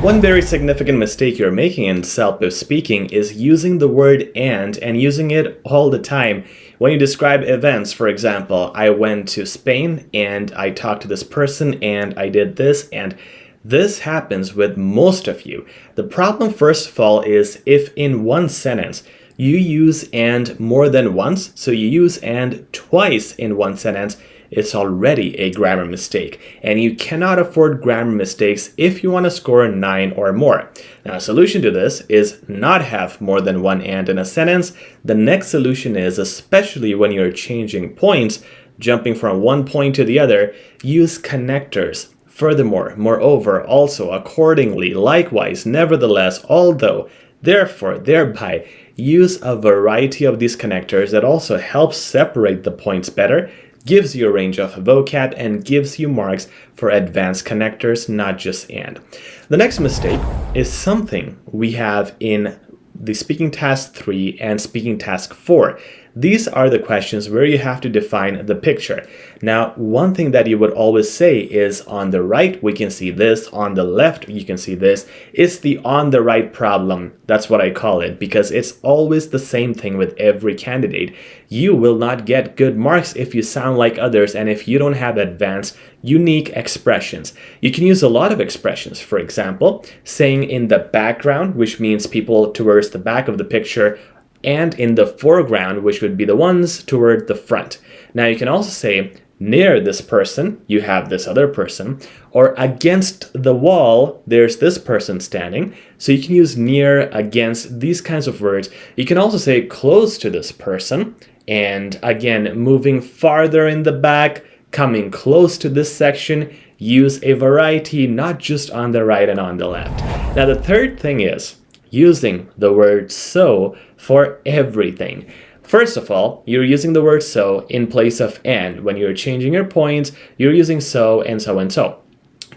One very significant mistake you're making in CELPIP speaking is using the word and using it all the time. When you describe events, for example, I went to Spain and I talked to this person and I did this, and this happens with most of you. The problem, first of all, is if in one sentence you use and more than once, so you use and twice in one sentence, it's already a grammar mistake, and you cannot afford grammar mistakes if you want to score 9 or more. Now, a solution to this is not have more than one and in a sentence. The next solution is, especially when you're changing points, jumping from one point to the other, use connectors. Furthermore, moreover, also, accordingly, likewise, nevertheless, although, therefore, thereby, use a variety of these connectors that also helps separate the points better, gives you a range of vocab, and gives you marks for advanced connectors, not just and. The next mistake is something we have in the Speaking Task 3 and Speaking Task 4. These are the questions where you have to define the picture. Now, one thing that you would always say is on the right, we can see this. On the left, you can see this. It's the on the right problem. That's what I call it, because it's always the same thing with every candidate. You will not get good marks if you sound like others and if you don't have advanced, unique expressions. You can use a lot of expressions. For example, saying in the background, which means people towards the back of the picture, and in the foreground, which would be the ones toward the front. Now you can also say near this person, you have this other person, or against the wall, there's this person standing. So you can use near, against, these kinds of words. You can also say close to this person, and again, moving farther in the back, coming close to this section, use a variety, not just on the right and on the left. Now the third thing is using the word so for everything. First of all, you're using the word so in place of and. When you're changing your points, you're using so and so and so.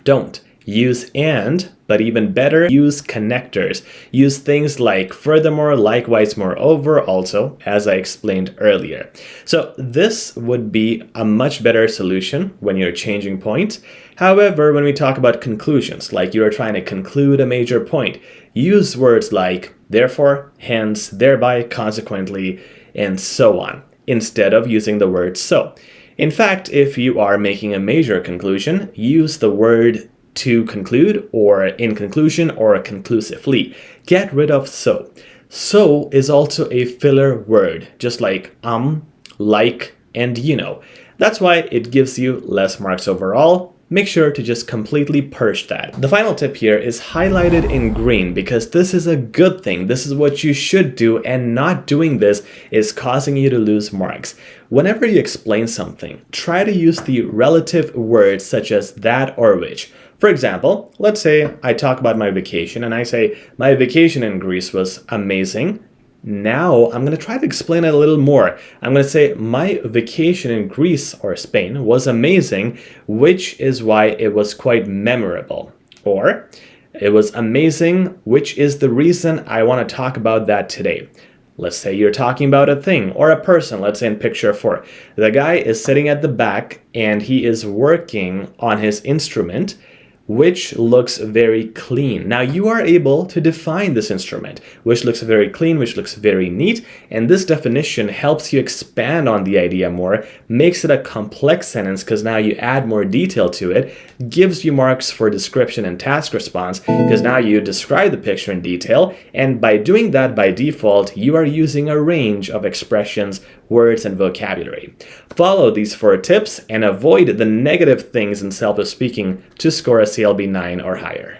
Don't use and, but even better, use connectors. Use things like furthermore, likewise, moreover, also, as I explained earlier. So this would be a much better solution when you're changing points. However, when we talk about conclusions, like you're trying to conclude a major point, use words like therefore, hence, thereby, consequently, and so on, instead of using the word so. In fact, if you are making a major conclusion, use the word to conclude, or in conclusion, or conclusively. Get rid of so. So is also a filler word, just like like, and you know. That's why it gives you less marks overall. Make sure to just completely purge that. The final tip here is highlighted in green, because this is a good thing. This is what you should do, and not doing this is causing you to lose marks. Whenever you explain something, try to use the relative words such as that or which. For example, let's say I talk about my vacation and I say, my vacation in Greece was amazing. Now I'm going to try to explain it a little more. I'm going to say my vacation in Greece or Spain was amazing, which is why it was quite memorable. Or it was amazing, which is the reason I want to talk about that today. Let's say you're talking about a thing or a person. Let's say in picture 4. The guy is sitting at the back and he is working on his instrument, which looks very clean. Now you are able to define this instrument, which looks very clean, which looks very neat, and this definition helps you expand on the idea more, makes it a complex sentence because now you add more detail to it, gives you marks for description and task response because now you describe the picture in detail, and by doing that by default, you are using a range of expressions, words, and vocabulary. Follow these 4 tips and avoid the negative things in CELPIP speaking to score a CLB 9 or higher.